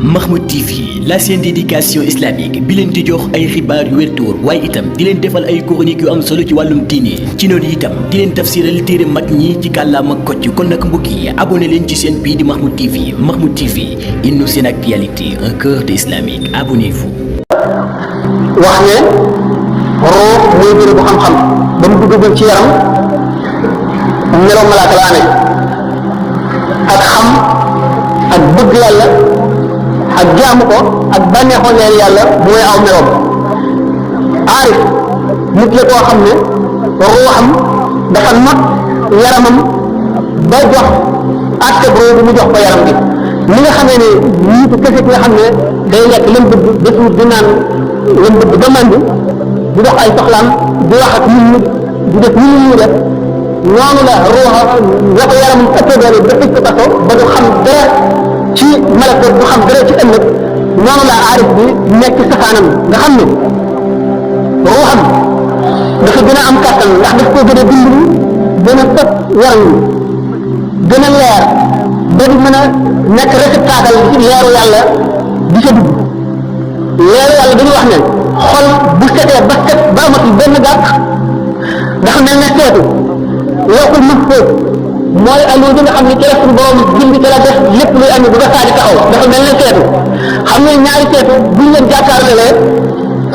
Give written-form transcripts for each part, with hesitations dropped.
Mahmoud TV, la chaîne d'éducation islamique bi leen di jox ay xibaar yu wér te wóor waaye itam di leen defal ay chroniques yu am solo ci wàllum diine ci noonu itam di leen tafsiral téere mag ñi ci kàllaama kocc kon nag mbokk yi abonné leen ci chaîne bii di Mahmoud TV. Mahmoud TV, une nouvelle actualité, un cœur d'islamique. Abonnez-vous. wax ne roo mooy bëri bu xam-xam ba mu dugg ci yaram melaw malaaka la amee ak xam ak bëgg yàlla ak jaamu ko ak bànneexoo leer yàlla mooy aw meloom. aarif nit la koo xam ne ruuxam dafa not yaramam ba jox àtte boobu mu jox ko yaram bi li nga xamee ne nitu kese ki nga xam ne day lekk lam bëgg desuur di naan lam bëgg ba màndi di dox ay soxlaam di wax ak nit ñi di def nit ñi def noonu la ruuxa la ko yaramam ëppee doole ba tëj ko kaso ba du xam dara ci malako du xam dara ci ëllëg noonu la aarif bi nekk safaanam nga xam ne ruuxam dafa gën a am kàttan ndax daf ko gën a dimbali gën a tëb yaram wi gën a leer ba di mën a nekk réceptacle ci leeru yàlla di sa dugg leeru yàlla dañuy wax ne xol bu setee ba set ba amatul benn gàtt dafa mel ne seetu lookul mahfuus mooy allo bi nga xam ne ci la suñu borom bind ci la def lépp luy am bu ba saa di taxaw dafa mel ne seetu xam nga ñaari seetu buñ leen jàkkaarloo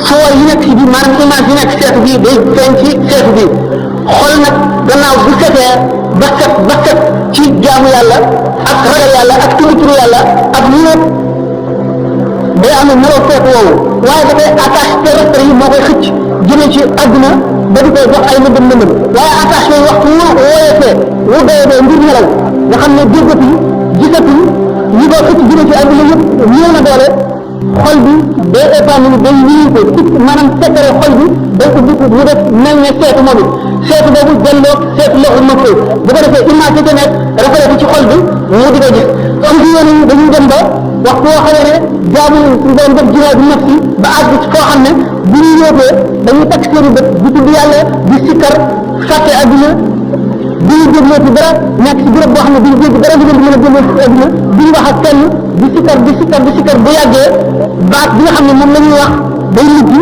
soo yi nekk ci biir maanaam image yi nekk seetu bii day feeñ ci seetu bii xol nag gannaaw bu setee ba set ci jaamu yàlla ak ragal yàlla ak turu yàlla ak lépp day am meloo seetu woowu waaye dafay attache terrestre yi moo koy xëcc jëmee ci adduna ba di koy jox ay lëndëm waaye attache yooyu waxtu wooyatee wu doyee mbir nelaw nga xam ne déggatuñ gisatuñ ñi ko xëcc jëmee ci adduna yëpp ñëw na doole xol bi day épanouir day yëngu ko ci maanaam secret xol bi day ko dugg mu def mel ne seetu moom it seetu boobu jëndoo seetu loxo ma koy bu ko defee image yi ca nekk rafetlu ci xol bi mu di ko gis am ci yoon yi dañuy dem ba waxtu woo xamee ne jaamu suñu doon def jihaad bi nafsi ba àgg ci koo xam ne bu ñu yóotee dañuy takk seeni bët di tudd yàlla di sikkar fàtte adduna di ñu dégloo ci dara nekk ci béréb boo xam ne duñu dégg dara di leen mën a dégloo ci adduna duñu wax ak kenn di sikkar bu yàggee baat bi nga xam ne moom la ñuy wax day mujj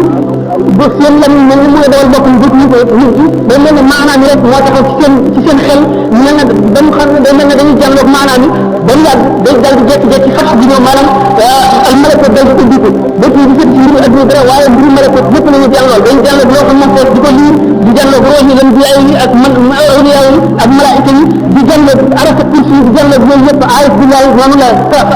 ba seen lam mel ni mooy dawal boppam dootu ñu ko mujj day mel ne maanaam yi rek moo taxaw ci seen xel mel na dañu xam ne day mel ne dañuy jànloog maanaam yi ba mu yàgg day dal di jékki-jékki fas bi ñëw maanaam al malakut dal di ubbiku ba ci gisat ci mbiru adduna dara waaye mbiru malakut lépp la ñu jànlool dañu jànloog loo xam moom foofu di ko liir di jànloog roox yi leen biyaay yi ak awliya yi ak malaayika yi di jànloog arasa kursi yi di jànloog yooyu yëpp aarif billahi noonu la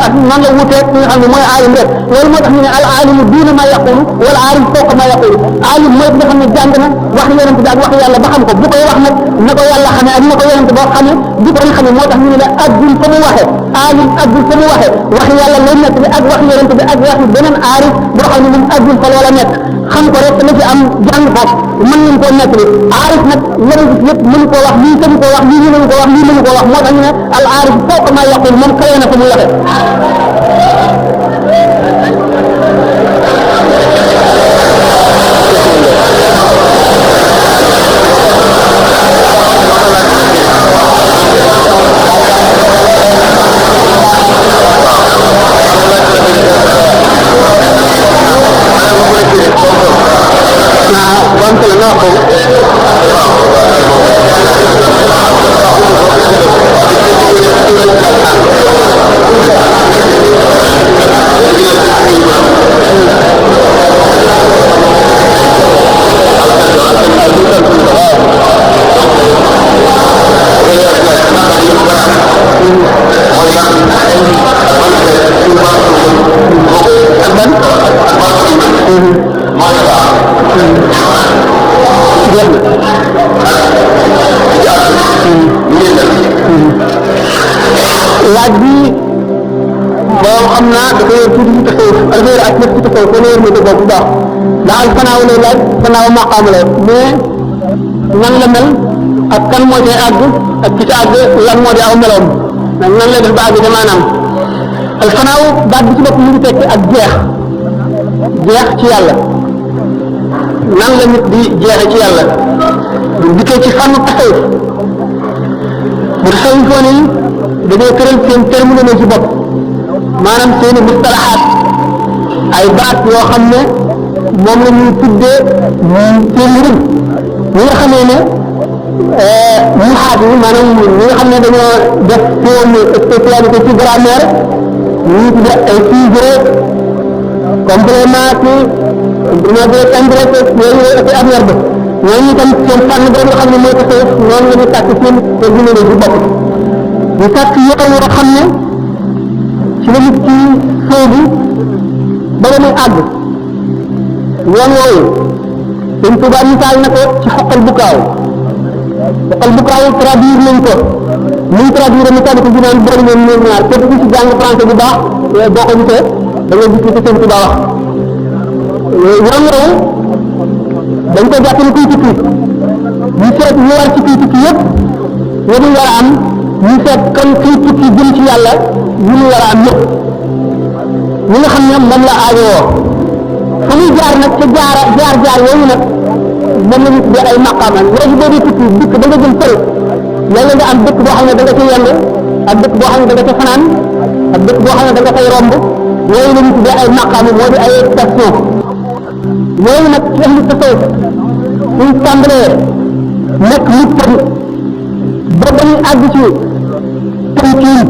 ak noonu la wutee nga xam ne mooy aalim rek loolu moo tax ñu ne al aalimu duuna ma yaqulu wala aalim fawqa ma yaqulu aalim mooy nga xam ne jàng na wax yonent bi ak wax yàlla ba xam ko bu koy wax nag na ko yàlla xamee ak na ko yonent boo xamee bu ko ñu xamee moo tax ñu ne la aggul fa mu waxee aalim aggul fa mu waxee wax yàlla lay nekk bi ak wax yonent bi ak wax beneen aarif boo xam ne moom aggul fa loola nekk xam ko rek la ci am jàng ko mën nañ koo nekk ni aarif nag la gis lépp mënu koo wax lii mënu koo wax lii mënu koo wax lii mënu koo wax moo tax ñu ne al aarif fawqa ma yaqul moom kawe na fa mu waxee laaj bi boo xam naa dafa yor tuuti ci tasawuf dafa yor ak lépp ci tasawuf dana yor météo boobu bu baax ndax al fanaaw lay laaj fanaaw maqaam la mais nan la mel ak kan moo cay àgg ak ci àgg lan moo di aw meloom nan lay def ba àgg ca maanaam al fanaaw baat bi ci bopp mu ngi tekki ak jeex ci yàlla nan la nit di jeexe ci yàlla bu dikkee ci fànn tasawuf bu tasawifoon yi dañoo tëral seen terminologie bopp maanaam seeni mustalahaat ay baat yoo xam ne moom la ñuy tuddee seen mbir ñi nga xamee ne muhaat yi maanaam ñi nga xam ne dañoo def seen spécialité ci grammaire ñu tuddee ay sujet complément ci indirect yooyu ak adverbe ñooñu itam seen fànn boobu nga xam ne mooy tasawuf noonu la ñu sàkk seen terminologie bu bopp ñu sàkk yoon yoo xam ne ci la nit ci sóobu ba ba muy àgg yoon woowu Sëñ Tuubaa misaal na ko ci xoqal bu kaaw traduire nañ ko muy traduire mi tànn ko ginaan boole leen ñoom ñaar képp ku ci jàng français bu baax boo ko gisee da ngay gis li ko Sëñ Tuubaa wax yoon woowu dañ ko jàpp ne kuy tukki ñu seet ñu war ci kuy tukki yëpp ñu war a am ñu seet kan kuy tukki jëm ci yàlla ñu mu war a am yëpp ñi nga xam ne moom la aajowoo fu muy jaar nag ca jaar yooyu nag moom la ñu tuddee ay maqaama léegi boo dee tukki dëkk da nga jëm fële léeg-léeg nga am dëkk boo xam ne da nga ca yend ak dëkk boo xam ne da nga ca fanaan ak dëkk boo xam ne da nga fay romb yooyu la ñu tuddee ay maqaama moo di ay station yooyu nag ci ahlu tasawuf suñ tàmbalee nekk mubtadi ba dañuy àgg ci tënkiin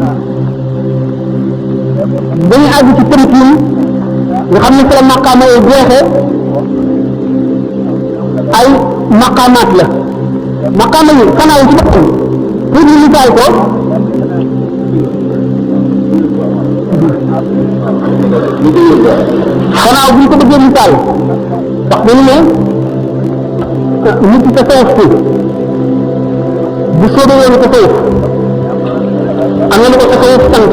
dañuy àgg ci tënkiin nga xam ne fi la maqaama yi jeexee ay maqaamaat la maqaama yi fanaaw ci boppam pour ñu misaal ko fanaaw bu ñu ko bëggee misaal wax dañu ne nit ki tasawuf si bu soobee yoonu tasawuf am na lu ko tasawuf sant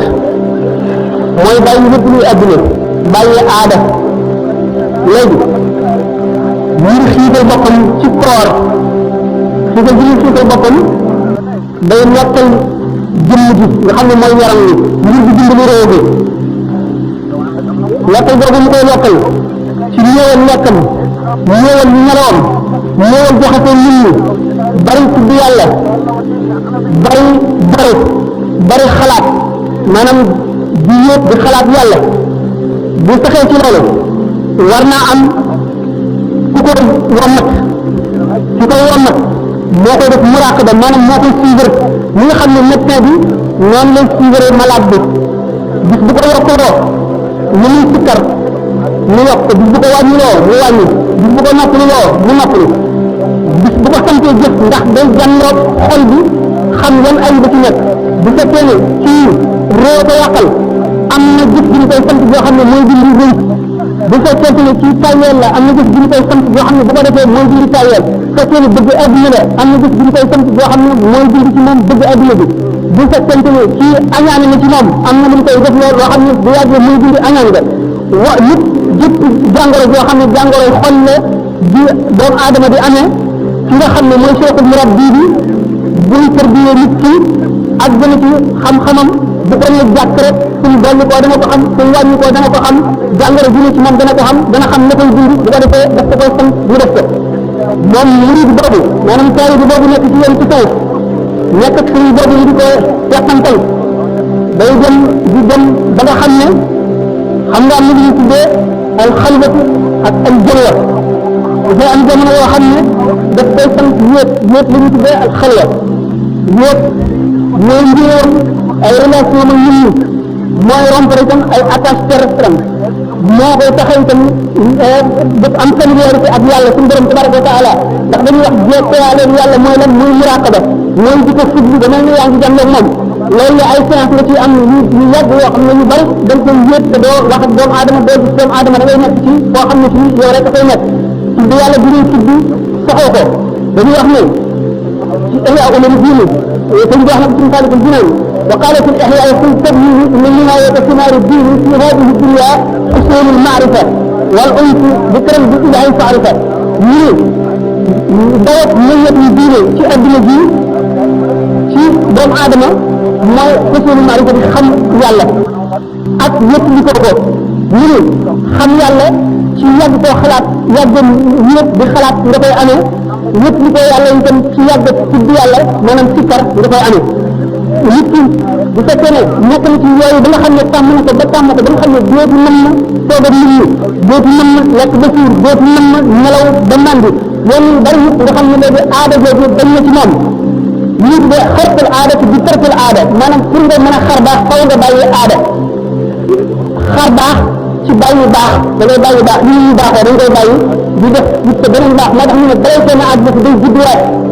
mooy bàyyi lépp luy àdduna bàyyi aada léegi ñu xiital boppam ci koor xiital bi ñu xiital boppam day nokkal jëmm ji nga xam ne mooy yaram wi ngir di dimbali réew bi nokkal boobu mu koy nokkal ci ñëwal nekkam ñëwal ñaroom ñëwal joxate nit ñi bari tudd yàlla bari xalaat maanaam di yóot di xalaat yàlla bu saxee ci loolu war naa am ku koy wommat moo koy def muraqaba maanaam moo koy suivre ñi nga xam ne médecin bi noonu lay suivre malade bi bis bu ko yokkuloo ñu muy sikkar mu yokk bis bu ko wàññiloo mu wàññi bis bu ko noppaliloo mu noppalu bis bu ko santee jëf ndax day jànloog xol bi xam yan ay ba ci nekk bu fekkee ne kii roo ko yàqal am na jëf bi ñu koy sant boo xam ne mooy dindi rëy bu fekkente ne kii tayeel la am na jëf bi ñu koy sant boo xam ne bu ko defee mooy dindi tayeel fekkee ne bëgg adduna la am na jëf bi ñu koy sant boo xam ne mooy dindi ci moom bëgg adduna bi bu fekkente ne kii añaane na ci moom am na lu mu koy def loolu loo xam ne bu yàggee mooy dindi añaan nga nit jëpp jàngoro boo xam ne jàngoro xol la di doomu aadama di amee ki nga xam ne mooy cheikhul murabbi bi buy tarbiyee nit ki ak gën a ci xam-xamam bu ko nee jàkk rek suñ dolli koo dana ko xam suñ wàññi koo dana ko xam jàngoro ji ne ci moom dana ko xam dana xam na koy dindi bu ko defee daf ko koy sant mu def ko moom murid boobu maanaam taalibe boobu nekk ci yéen ci kaw nekk ak sëriñ boobu yi di ko teqantal day dem di dem ba nga xam ne xam nga am na lu ñu tuddee al xalwatu ak al jëlla dafay am jamono yoo xam ne daf koy sant wéet la ñu tuddee al xalwa wéet mooy mbiroom ay relation ma nit ñi mooy rompre itam ay attache terrestre moo koy taxaw itam daf am familiarité ak yàlla suñu borom tabaraka wa taala ndax dañuy wax jeexaale yàlla mooy lan muy muraqaba mooy di ko fugg ba mel ni yaa ngi jànloog moom loolu la ay séance la ci am ñu yàgg yoo xam ne ñu bari dañ koy yéet te doo wax ak doomu aadama doo gis doomu aadama da ngay nekk ci koo xam ne fii yow rek dafay nekk tudd yàlla bi ñuy tudd soxoo ko dañuy wax ne ci ihya ulumuddin sëñ bi wax na ko ci Masaalikul Jinaan wa qaala fi l-ihyaa qul tabyiihi min nihaayati simaari diini fi haadihi dunya usuulul maarifa wal unsi bi karam bi ilaahi faarifa ñu ne dawat meññet yi diine ci adduna ji ci doomu aadama mooy usuulul maarifa di xam yàlla ak yëpp li ko ñu ne xam yàlla ci yàgg koo xalaat yàgg yëpp di xalaat nga koy amee yëpp li ko yàlla itam ci yàgg tudd yàlla maanaam sikkar nga koy amee nit ki bu fekkee ne nekk na ci yooyu ba nga xam ne tàmm na ko ba nga xam ne dootu mën na toog ak nit ñi dootu mën na lekk ba suur dootu mën na nelaw ba màndi yoon bari yëpp nga xam ne léegi aada jooju dañ na ci moom lii de xartal aada ci bi tarkal aada maanaam pour nga mën a xar baax faw nga bàyyi aada xar baax ci bàyyi baax da ngay bàyyi baax li ñuy baaxee dañ koy bàyyi di def gis ko beneen baax moo tax ñu ne balay seen àdduna si day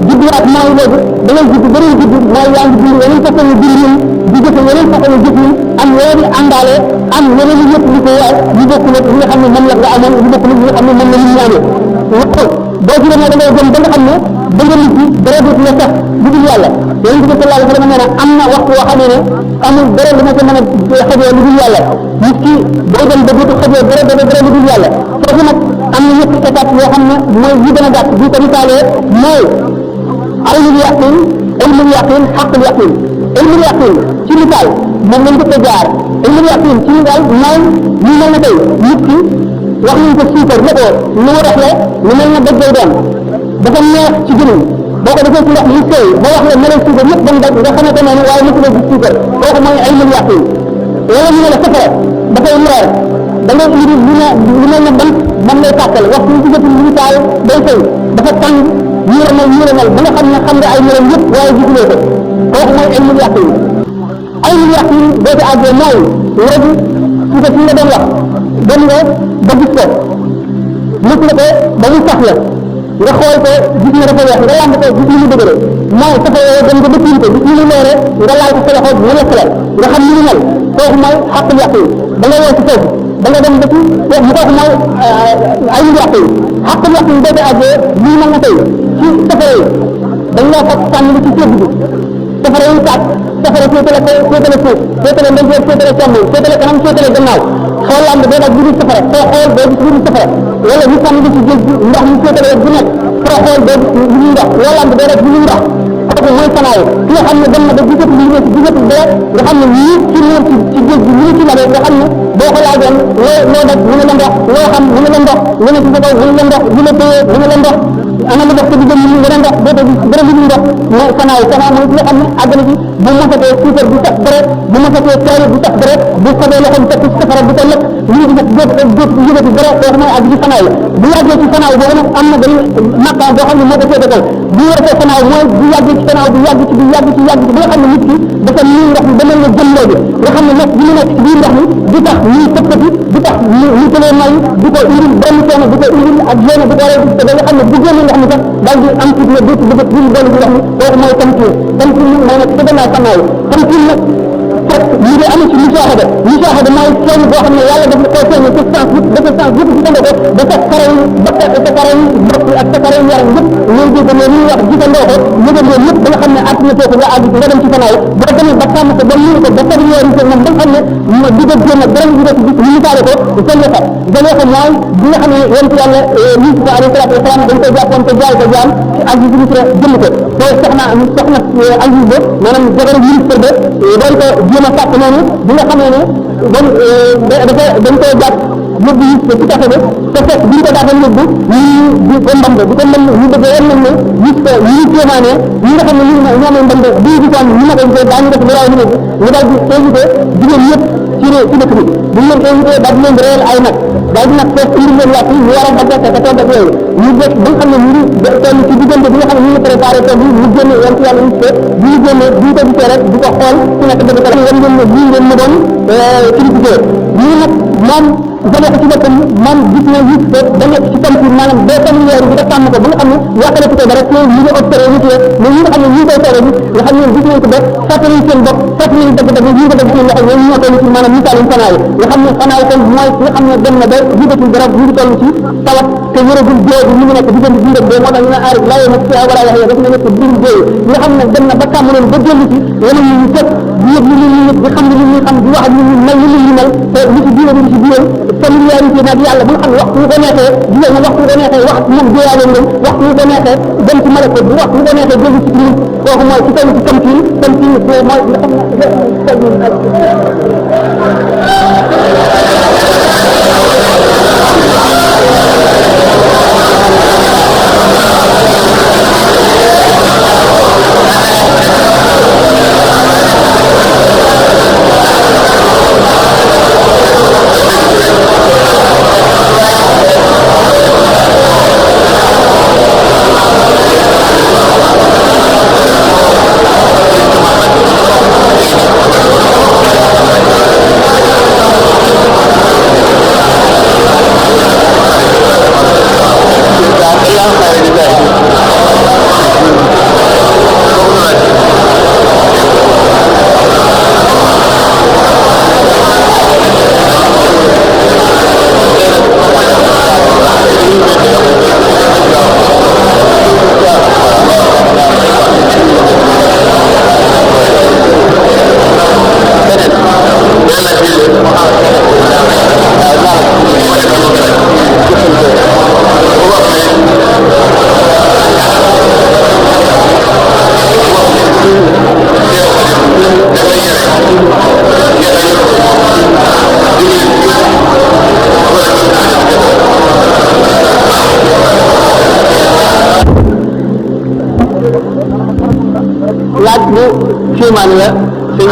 judduwaat mooy léegi da ngay judd beneen judd mooy yaa ngi dund yeneen façon dund yi di jëfe yeneen façon jëf yi am yeneen i àndaale am yeneen i yëpp li ko yaay yu bokkul ak li nga xam ne moom la nga amoon yu bokkul ak li nga xam ne moom la ñu ñaanee loolu boo ci demee da ngay dem ba nga xam ne da nga nit ñi dara dootu la sax lu dul yàlla yonent bi sallallahu alayhi wa sallam nee na am na waxtu woo xam ne amul dara lu ma ko mën a xajee lu dul yàlla nit ki boo dem ba dootu xajee dara lu dul yàlla foofu nag am na ñetti étape yoo xam ne mooy yi gën a gàtt bu ko misaalee mooy ilmul yaqin ilmul yaqin xaqul yaqin ilmul yaqin ci misaal moom lañ ko jaar ilmul yaqin ci misaal mooy ñu mel na tey nit ki wax nañ ko suukar ne ko lu mu rafle lu mel na dëgg doon dafa neex ci gënuñ boo ko defee ci ndox mu seey ba wax la melal suukar yëpp ba mu daj nga xamante ne waaye mosu la gis suukar kooku mooy ilmul yaqin wala ñu ne la safara dafay leer da ngay indi lu mel ne bant moom lay tàkkal waxtu ñu gisatul lu taal day fay dafa tàng yéeranal ba nga xam ne xam nga ay mbiram yëpp waaye gisuloo ko kooku mooy ilmul yaqin ilmul yaqin boo ci àggee mooy léegi su ko fi nga doon wax dem nga ba gis ko mos la ko ba mu sax la nga xool ko gis na dafa weex nga lamb ko gis ni mu dëgëre mooy safa yooyu dem nga ba tiim ko gis ni mu leere nga laal ko sa loxo mu lekk la nga xam ni mu mel kooku mooy xaqul yaqin da nga woo ci foofu da nga dem ba ci mu kooku mooy ilmul yaqin xaqul yaqin boo ci àggee lii mel na tey ci safara yi dañ laa fab sànni ci ceeb bi safara yi tàkk safara féetale ko féetale suuf féetale ndeyjoor féetale càmmoñ féetale kanam féetale gannaaw xool lamb doo daj biir safara soo xool doo gis biir safara wala ñu sànni ci géej gi ndox mu féetale bu nekk soo xool doo gis lu ñuy ndox loo lamb doo daj lu ñuy ndox kooku mooy sanaayu ki nga xam ne dem na ba gisatu li nekk gisatu dara nga xam ne ñii ci ñoom ci géej gi ñu ci labee nga xam ne boo ko laajoon loo daj mu ne la ndox loo xam mu ne la ndox lu ne ci sa kaw mu ne la ndox lu la téye mu ne la ndox ana lu dox te di jëm ñu gën a ndox doo gis dara lu ñuy ndox mooy sanaayu sanaa mooy ki nga xam ne àgg na ci bu mosatee suukar bu sax dara bu mosatee teere bu sax dara bu xobee loxoom teg ci safara bu ko lekk lii di nag dootu yëgati dara kooku mooy àgg ci sanaayu bu yàggee ci sanaayu boobu nag am na benn maqaam boo xam ne moo ko féete kaw bu yëgatee sanaayu mooy bu yàggee ci sanaayu bu yàgg ci ba nga xam ne nit ki dafa nii ndox mi ba mel ne jëm léegi nga xam ne nekk bi mu nekk ci biir ndox mi du tax ñuy tëppati du tax ñu tëlee may du ko indil benn coono du ko indil ak yéene du ko waree te da nga xam ne bu génne ndox mi sax daal di am tuuti ne dootu bëgg ñu dolli ci ndox mi kooku mooy tamkiin tamkiin mooy nekk ci gannaaw sanaayu tamkiin nag fekk ñu ngi amee ci musaahada mooy kenn boo xam ne yàlla daf la koo feeñee ci sens yëpp dafa sens yëpp gisandoo ko ba sa karaw yi bopp ak sa karaw yi yaram yëpp loolu dégg nga ñuy wax gisandoo ko yëgandoo yëpp ba nga xam ne at na too ko nga àgg ci nga dem ci sanaayu boo demee ba tàmm ko ba mënu ko ba sag yoori ko moom ba nga xam ne di ko génn dara di ko gis ñu misaale ko zaleexa mooy bi nga xam ne yonent yàlla Yuusufa alayhi salaatu wa salaam dañ koy jàppoon te jaay ko jaam ci Aziz Misra jënd ko boo soxna Aziz ba maanaam jabaru ministre ba doon ko jéem a sàkk noonu bi nga xamee ne dañ koy jàpp yóbbu Yuusufa ci kafe ba te fekk bi ñu ko daatal yóbbu ñu ko mbambe di ko mbambe ñu bëgg wan nañ ne Yuusufa ñu téemaane ñi nga xam ne ñoomay mbambe bi gisoon ñu ma koy daañu def lu raw ñu daal di invité jigéen ñëpp ci dëkk bi bu ñu leen invité daal di leen réel ay nag daal di nag foofu indi leen yàq yi ñu war a dagg te toog ak yooyu ñu def ba nga xam ne ñu ngi toll ci diggante bi nga xam ne ñu ngi préparé toog bi ñu génne yoon ci yàlla ñu ko bu ñu génne bu ñu ko gisee rek di ko xool ci nekk dëgg ko wan ngeen ne lii ngeen ma doon critiqué ñu nag moom jëlee ko ci boppam moom gis na gis ko ba nekk ci tamit maanaam boo familière bi nga tàmm ko ba nga xam ne yàqale ko dara te ñu ngi observé nit yi mais ñi nga xam ne ñu ngi koy toog nga xam ne gis nañ ko ba fàtte nañ seen bopp fàtte nañ dëgg-dëgg ñu ko def seen loxo ñoom ñoo toll ci maanaam misaalu sanaayu nga xam ne sanaayu kon mooy ki nga xam ne dem na ba gisatul dara ñu ngi toll ci tawat te wëragul jéey bi ñu ngi nekk diggante bii rek moo tax ñu ne aarif laa yéen a ci wala yaxee daf na nekk biir jéey nga xam ne dem na ba tàmm leen ba dellu ci yeneen ñu tëb di yëg li nit di xam li nit ñi xam di wax ak nit ñi mel li nit ñi mel te li ci biir li ci biir familiarité nag yàlla bu nga xam ne waxtu wu ko neexee jigéen ñi waxtu wu ko neexee wax moom jéeyaale ngeen waxtu wu ko neexee dem ci malako bi waxtu wu ko neexee jóge ci nit kooku mooy ci toll ci tamkiin mooy nga xam ne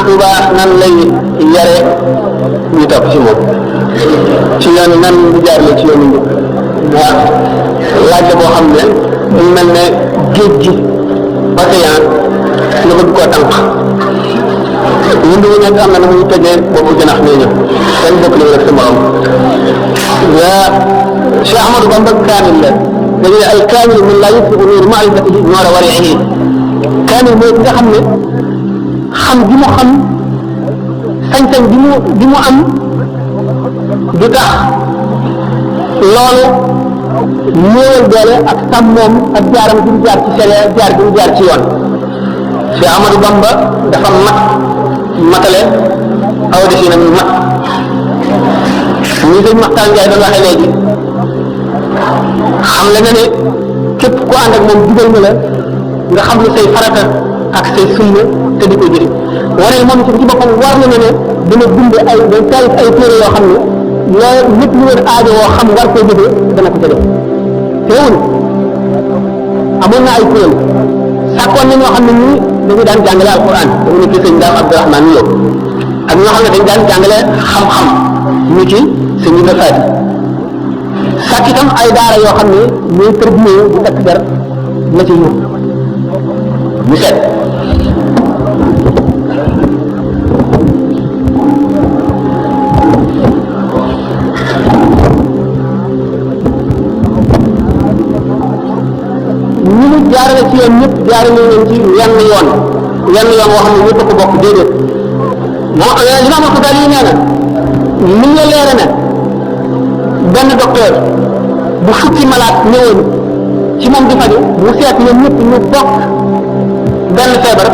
Tuuba nan lay yare ñu topp ci moom ci yoon nan bu jaarale ci yoonu njëkk waaw laaj la boo xam ne dañ mel ne géej gi océan nga bëgg koo tànq ñun du nekk am na nu muy tëjee boobu jënax nee ñëw kenn bokk nañu rek sa morom waa Cheikh Ahmadou Bamba kaamil la dañu ne al kaamil min laa yutfiu nuur maarifatihi noora wariihi kaamil mooy ki nga xam ne xam gi mu xam sañ-sañ bi mu am du tax loolu néewal doole ak sàmmoom ak jaaram gi mu jaar ci sariya jaar gi mu jaar ci yoon Cheikh Ahmadou Bamba dafa matale aw desinam mat ñi sëñ Maxtaan Njaay doon waxee léegi xam le na ne képp ku ànd ak moom digal na la nga xam lu say farata ak say sunna te di ko jëfe wane moom ci boppam war na ne dina bind ay day taalif ay téere yoo xam ne loolu lépp lu leen aajo woo xam war koo jëfe dana ko ca def teewul amoon na ay kuréel sàkkoon na ñoo xam ne ñii dañu daan jàngale alquran dañu nekk sëñ Daam Abdourahmane Lo ak ñoo xam ne dañu daan jàngale xam-xam ñu ci sëñ Ibra Faati sàkk itam ay daara yoo xam ne ñooy tërbiye bu takk der la ci yóbbu mu seet ñi mu jaarale ci yoon ñëpp jaarale leen ci yenn yoon woo xam ne ñëpp ko bokk déedéet moo Imaam Xasaali yi nee na ni ñu leere ne benn docteur bu fukki malaat ñëwoon ci moom di faju mu seet ñoom ñëpp ñu bokk benn feebar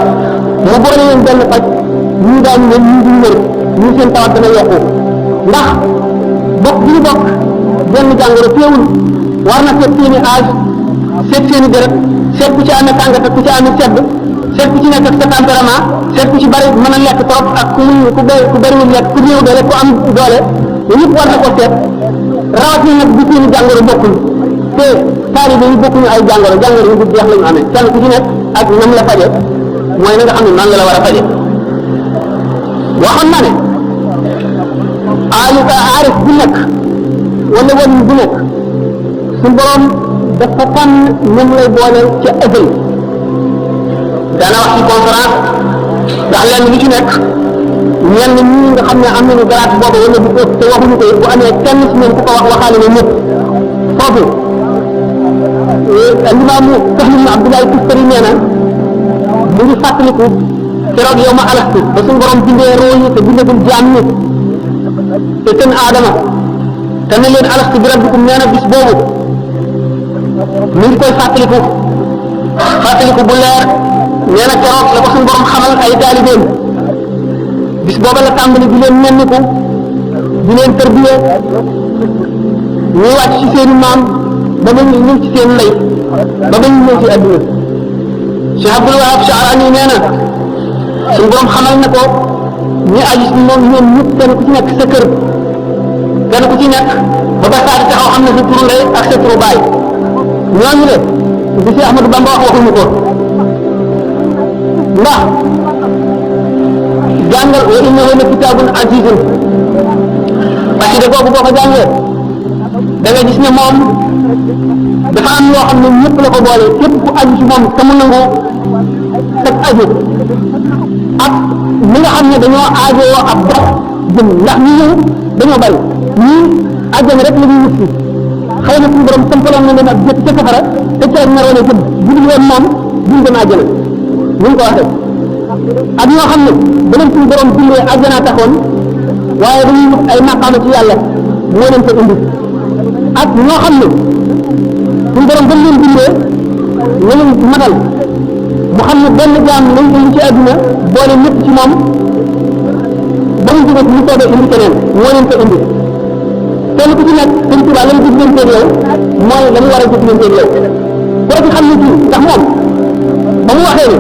mu boole leen benn faj ñu daan ne ñu ngi wér ñu seen tawat dana yokku ndax bokk bi ñu bokk benn jàngoro teewul war na seet seeni âge seet seeni deret seet ku ci amee tàngat ak ku ci amee sedd seet ku ci nekk ak sa tempérament seet ku ci bari mën a lekk trop ak ku bariwul lekk ku néew doole ku am doole ñëpp war na ko seet rawatina nag bu seeni jàngoro bokkul te taalibe yi bokkuñu ay jàngoro yu bu jeex lañu amee kenn ku ci nekk ak nam la faje mooy na nga xam ne nan la war a faje waxoon na ne aarif bu nekk wala wàllu bu nekk suñu borom dafa tànn ñoom lay boole ca ëgël daana wax ci conférence ndax lenn lu ci nekk ñenn ñi nga xam ne am nañu garaat boobu wala bu ko te waxuñu ko bu amee kenn si ñoom ku ko wax waxaale na ñëpp foofu alimaamu Sahl ibn Abdoulaye Tustari nee na mu ngi fàttaliku keroog yow ma alastu ba suñu borom bindee roo yi te bindagul jaam ñi te seen aadama te ne leen alastu bi rabbikum nee na bis boobu mu ngi koy fàttaliku bu leer nee na keroog la ko suñu borom xamal ay taalibeem bis booba la tàmbali di leen nemmiku di leen tërbiye ñuy wàcc ci seeni maam ba ba ñu ñëw ci seen lay ba ba ñu ñëw ci àdduna Cheikh Abdul Wahab Sha'rani nee na suñu borom xamal na ko ñi aju si moom ñoom ñëpp kenn ku ci nekk sa kër kenn ku ci nekk ba ba saa di taxaw xam ne sa turu ndey ak sa turu baay ñooñu de bi si Ahmadou Bamba wax waxuñu ko ndax jàngal wa innahu la kitaabun azizun parce que boobu boo ko jàngee da nga gis ne moom dafa am loo xam ne ñëpp la ko boole képp ku aju ci moom te mu nangu teg aju ak ñi nga xam ne dañoo aajowoo ab dox jëm ndax ñi ñëw dañoo bari ñii àjjana rek la ñuy wut si xëy na suñu borom tëmpaloon na leen ak jëkk ca safara te ca naroon a jëm bu dul woon moom duñ dem àjjana ñu ngi ko waxee ak ñoo xam ne ba leen suñu borom bindee àjjana taxoon waaye dañuy wut ay maqaama ci yàlla moo leen ko indi ak ñoo xam ne suñu borom ba leen bindee ñu leen matal mu xam ne benn jaam lañ indi ci àdduna boole ñëpp ci moom ba mu jógee mu soobee indi keneen moo leen ko indi kenn ku ci nekk sëñ Tuubaa la mu jëflanteeg yow mooy la mu war a jëflanteeg yow koo ci xam ne kii ndax moom ba mu waxee ne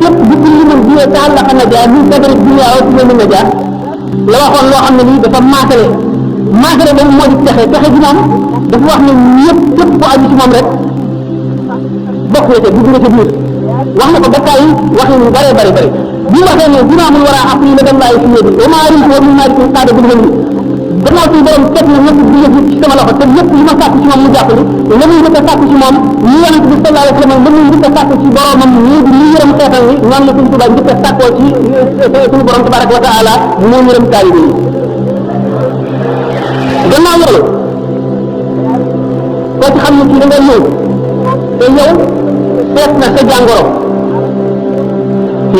képp bu kulli man biyee taal la xam ne jaar min sabari dunya aw ci mën na jaar la waxoon loo xam ne nii dafa maasale boobu moo di texe gi moom dafa wax ne ñëpp képp ku aju ci moom rek bokk na ca dugg na ca biir wax na ko bakkaay yi wax yu bare bi waxee ne zimaamul war a aqli la dem laay fi yébi wa maa rim ko min maari qaada bil hamdi gannaaw suñu borom teg na ñëpp di yëf ci sama loxo te ñëpp li ma sàkk ci moom mu jàpp ni la muy njëkk a sàkk ci moom ñu yonent bi sallallahu alayhi wa sallam la muy njëkk a sàkk ci boromam ñii di ñu yërëm xeetam yi noonu la suñu tubaab njëkk a sàkkoo ci suñu borom tabaraka wa taala moo yërëm taalibe yi gannaaw loolu koo ci xam ne kii da ngay ñëw te yow seet na sa jàngoro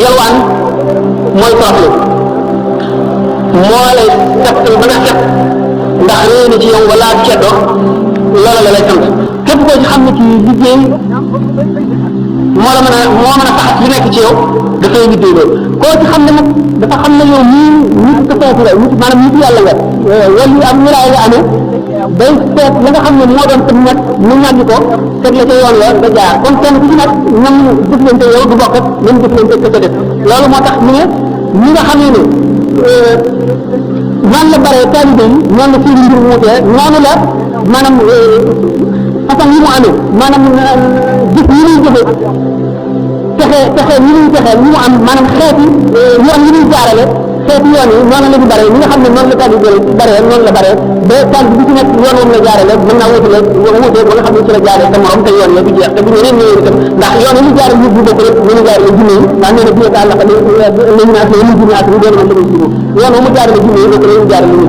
yalwaan mooy toroxlu moo lay settal ba nga set ndax réew na ci yow wala ak ceddo loola la lay sant képp koo ci xam ne ci liggéey moo mën a tax li nekk ci yow dafay liggéey loolu koo ci xam ne nag dafa xam ne yow nii nit ko feetu la nit maanaam nit yàlla nga wala am wilaay nga amee day seet la nga xam ne moo doon tam nekk mu ñàgg ko teg la ca yoon la nga jaar kon kenn ku ci nekk ñoom jëflante yow du bokk même jëflante ka ca def loolu moo tax mu ne ñi nga xam ne noonu la bare taalibe yi noonu la seen mbir wuutee noonu la maanaam façon yi mu amee maanaam jëf yi muy jëfe texe yi muy texe yi mu am maanaam xeeti yoon yi muy jaarale xeeti yoon yi noonu la ñu bare ñi nga xam ne noonu la taalibe bare noonu la bare ba taalibe bi ci nekk yoon moom la jaarale mën naa wutale wuutee ba nga xam ne ci la jaarale sa morom te yoon la du jeex te bu ñeneen ñëwee itam ndax yoon yi ñu jaarale ñu bu bokk rek ñu jaarale junne yi ndax nee na biye àll xam ne lañu naas ne ñu junne at ñu doon la ñu junne yoon mu jaarale junne yi bokk la ñu jaarale ñu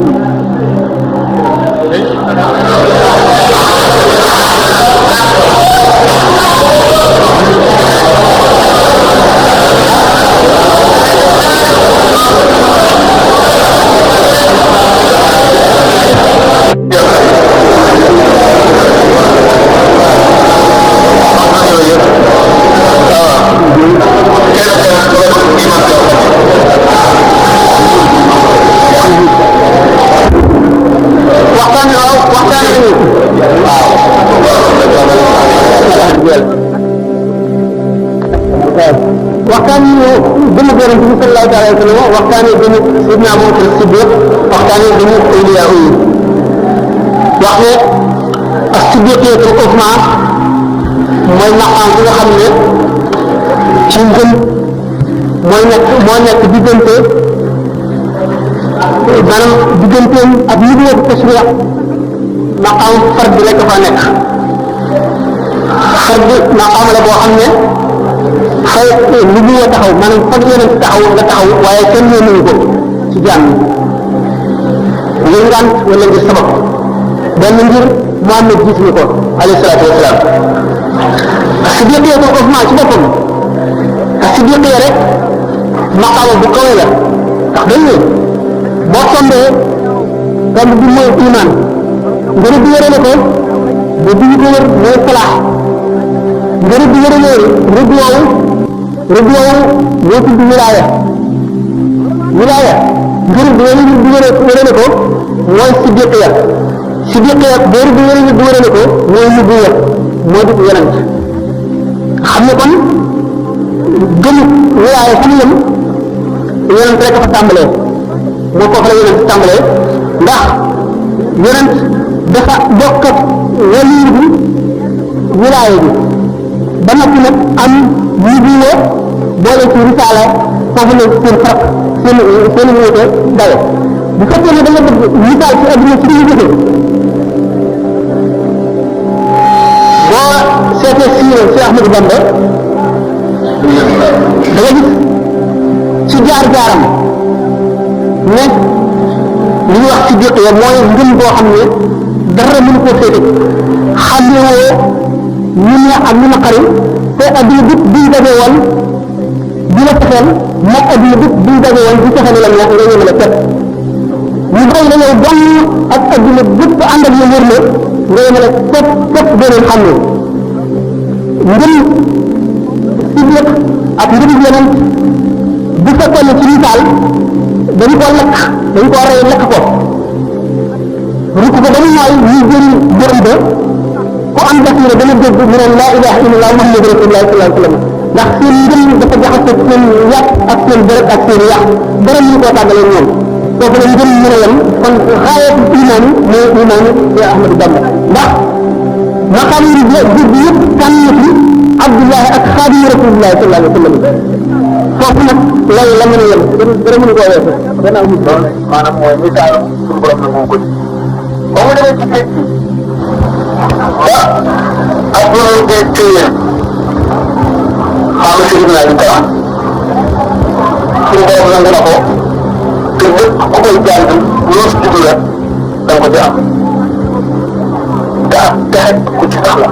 waxtaanee gën a gërëm ci sallallahu alayhi wa sallam waxtaanee gën a sidna Abubakar Siddiq waxtaanee gën a awliyaa yi wax ne as-siddiqiyatul uzma mooy maqaam bi nga xam ne ci ngëm moo nekk diggante maanaam digganteem ak nubuwwatu tashriic maqaam fard bi rek fa nekk fard maqaam la boo xam ne xëy li ñu la taxaw maanaam foog yeneen taxaw nga taxaw waaye kenn yónnuñu ko ci jaam ñi ngir ngànt wala ngir sabab benn ngir Muhammad gis ñu ko alayhi salaatu wasalaam siddiqiya ko Usmaan ci boppam siddiqiya rek maqaama bu kawe la ndax dañ ne boo tombee tomb bi mooy iman ngir bi wérale ko ba bi ñu ko wër mooy salaax ngir bi wérale rëdd woowu moo tudd wilaaya ngir bi wérale ko mooy siddiqiya booru bi wérale ko mooy nubuwwa moo di yonent xam ne kon gëm wilaaya fu mu yem yonent rek fa tàmbalee moo foofu la yonent tàmbalee ndax yonent dafa bokk ak waliyu bi wilaaya bi ba noppi nag am nubuwwa boole ci risaala foofu la seen farq seen wuute dawe bu fekkee ne da nga bëgg misaal ci adduna ci ñu jëfee boo seetee siira si Ahmadu Bamba da nga gis ci jaar-jaaram ne li ñuy wax ci jot mooy ngëm boo xam ne dara mënu koo féete xamewoo ñu ne ak ñu naqari te adduna bépp buñ daje woon di la fexeel moom adduna bépp buñ daje woon di fexeel la neex nga ñëmale teg ñu bàyyi la yow dong ak adduna bépp ànd ak ñu wër la nga yemale képp képp beneen xam ne ngëm siddiq ak ngëm yeneen bu fekkoon ne ci misaal dañu koo lakk dañu koo rey lakk ko rukk ko ba mu nooy ñu jël borom ba ku am basira dana dégg mu ne laa ilaha illallah muhammadu rasulullah sallallahu alayhi wa sallam ndax seen ngëm dafa jaxase seen yàq ak seen deret ak seen yàq dara ñu koo tàggalee ñoom foofu la ngëm mën a yem kon xaayatu imaani mooy imaani ya Ahmadu Bamba ndax maqaam yi bi yëpp tànn na fi Abdullahi ak Xaadimu Rasulillahi sallallahu alayhi wa sallam foofu nag lay la mën a yem dara mënu koo weesu gannaaw mu loolu maanaam mooy misaalu suñu borom na moo ko ji ba mu demee ci géej ba ak loolu géej téye xam nga sëriñ naa di tawa suñu borom nangu na ko te lépp ku koy jàng loo si jublu rek da nga ko ci am te ak texe ku ci sax la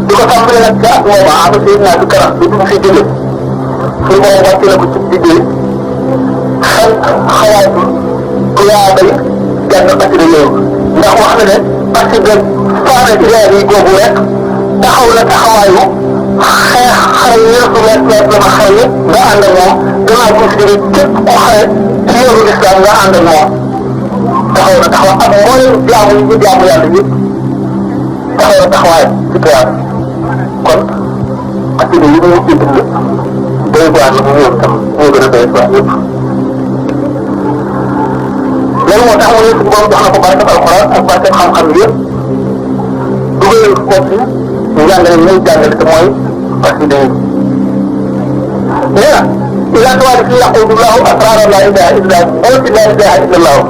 di ko tàmbalee nag ca ak booba am na sëriñ naa di karam bi mu fi jóge suñu borom wàcce na ko ci liggéey xel xalaatu yaa bay jàng xasida yooyu ndax wax na ne parce que faane ci weer yi googu rek taxaw na taxawaayu xeex xare yëpp lekk lekk la ma xare yëpp nga ànd ak moom gannaaw bu fi jógee képp ku xare ci yoonu lislaam nga ànd ak moom taxaw na taxaw ak mboolem jaamu yi ñu jaamu yàlla yëpp taxaw na taxawaay ci tuyaat kon xasida yi mu bind doy waar la mu ñëw tam moo gën a doy waar yëpp loolu moo tax mu ne suñu borom jox na ko barkeb alxuraan ak barkeb xam-xam yëpp dugal ko ci njàngale mi muy jàngale te mooy xasida yi nee na ila tawaali fi yaqudu llahu asrara la ilaha illa hu ci la ilaha illa allahu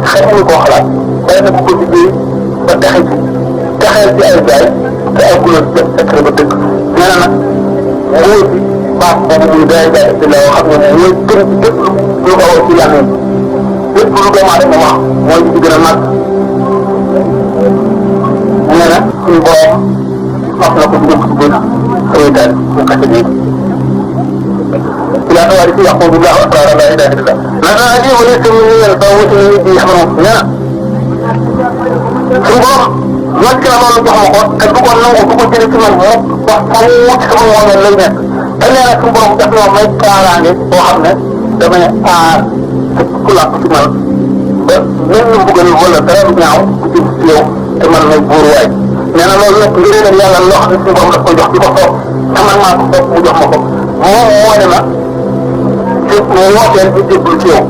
xel ñu koo xalaat day na bu ko liggéey ba texe ci texeel ci ay jaay te ay guloon jëm secret ba dëkk nee na nag mooy ci baax boobu muy day jaay illa llahu xam ne mooy gën ci lépp lu ko woo ci làmmiñ lépp lu doomu aadama wax mooy ci gën a màgg nee na suñu borom wax na ko dugg ci biir saytaan mu xase bi ila tawaari fi yaqudu llahu asrara la ilaha illa allah nana ji wala sama ñu yel ba wuti ni di xamano nee na suñu borom wàcc na loolu jox ma ko te du ko nangu du ko jëlee ci man moom wax moom wut sama moomeel lay nekk te nee na suñu borom def na may kaaraange boo xam ne damay aar ku làpp ci man ba même ñu bëggal wala dara du ñaaw ku jëm ci yow te man may buur waay nee na loolu nag ngëneel yàlla loo xam ne suñu borom daf koy jox di ko soob te man maa ko soob mu jox ma ko moom moo ne ma ci mu wooteel ñu jébbalu ci yow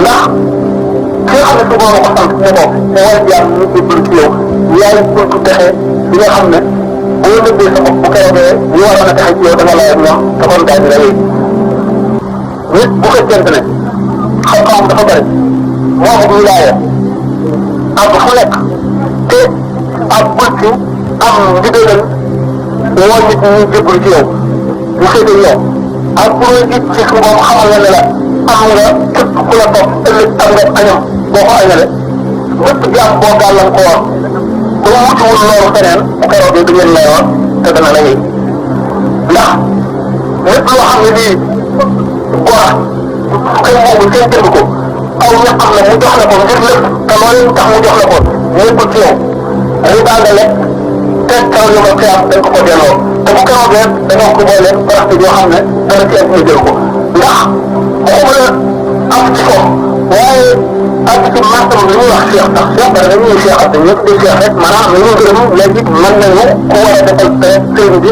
ndax ki nga xam ne suñu borom ko sant ne ko te war jaam ñu jébbalu ci yow yaay buntu texe bi nga xam ne boo dëggee sa bopp bu keroogee ñu waroon a texe ci yow dama lay ak ñoom te kon daal di la yëg nit bu fekkente ne xam-xam dafa bëri moo ko wilaaya ak fu nekk te ak bët ci am ndigalal woo nit ñi jébbalu ci yow bu fekkee yow ak bu la gis ci suñu borom xamal la ne la am nga képp ku la topp ëllëg am nga añam boo ko añale bépp jaam boo gàllankoor ba mu wutiwul loolu feneen bu keroogee du ngeen layoon te dana la yëg ndax lépp loo xam ne lii gora kenn moomu kenn jënd ko aw ñaqam la mu jox la ko ngir lépp te loolu tax mu jox la ko nekkul ci yow riba nga lekk te taw yu ma xiyam dañ ko delloo te bu keroogee dañoo ko boole baraxte yoo xam ne dana ci am ñu jël ko ndax waxuma la am ci ko waaye ak ci martam li ñuy wax cheikh tax cheikh dara dañuy cheikh te ñëpp di cheikh rek maanaam li ñu gërëm léegi mën nañu ku war a defal sëriñ bi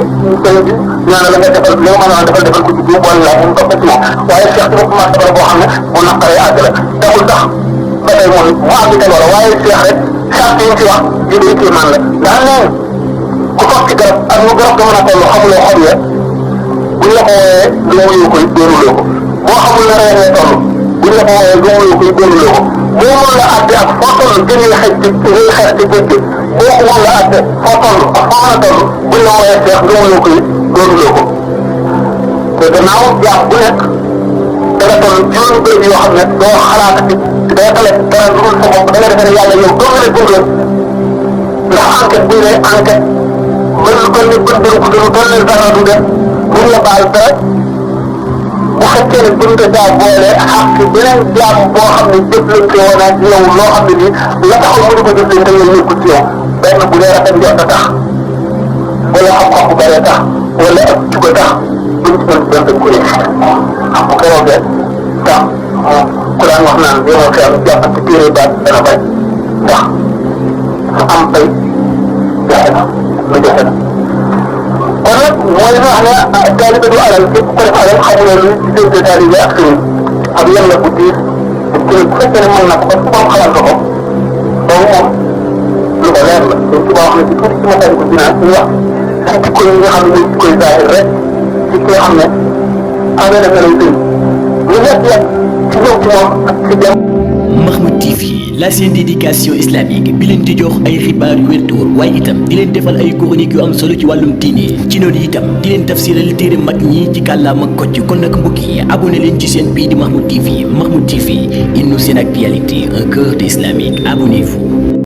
ñaana la nga defal li nga mën a defal ko ci biir wala mu topp ci moom waaye cheikh ci bopp martaba boo xam ne bu naqaree àgg la taxul tax ba tey moom mu àgg te loola waaye cheikh rek charte yi ci wax yu day kéemaan la ndax nee ku toog ci garab ak mu garab ga mën a toll xamuloo xob ya buñ la ko wooyee nga wuyu koy dóoruloo ko boo xamul na reen toll buñ la ko wooyee nga wuyu koy dóoruloo ko boo mën la àtte ak foo toll jëlee xeex ci ngay xeex ci géej gi boo ko mën la àtte foo toll ak foo mën a toll buñ la wooyee seex nga wuyu koy dóoruloo ko te gannaaw jaam bu nekk dana toll juróomi béréb yoo xam ne doo xalaat ci day xale dara lu dul sa bopp da nga defee ne yàlla yow doo mën a dundal ndax enquête buñ lay enquête ba lu toll ni bën dëru ko dëru toll ni dara du def buñ la baal dara bu fekkee ne buñ ko daa boole ak beneen jaam boo xam ne jëflante woon ak yow loo xam ne nii la taxaw mu di ko jëflante yow nekkul ci yow benn bu dee rafet njort a tax wala xam-xam bu bëree tax wala ak juba tax duñ ci mën doon dañ ko def bu keroogee tax ku daan wax naan yow xeex jàpp ci téere baat dana bañ ndax am bay jafe na lu jafe na kon nag mooy li nga xam ne taalibe du alal képp ko def alal xamuloo lu diggante taalibe ak sëriñ ak yan la bu diis te bu fekkee ne mën na ko parce que moom xalaat nga ko boobu moom lu ko leer la te ci boo xam ne ci tuuti ci ma ko dinaa ñu wax jikko yi nga xam ne mooy jikko yu zaahir rek ci ki nga xam ne amee na melaw dëgg ñu nekk nag ci ñoom ci moom ak ci jàmm. Mahmoud TV, la chaîne d'éducation islamique bi leen di jox ay xibaar yu wér te wóor waaye itam di leen defal ay chroniques yu am solo ci wàllum diine ci noonu itam di leen tafsiral téere mag ñi ci kàllaama kocc kon nag mbokk yi abonné leen ci seen bii di Mahmoud TV. Mahmoud TV, une chaîne actualité, un cœur islamique. Abonnez-vous.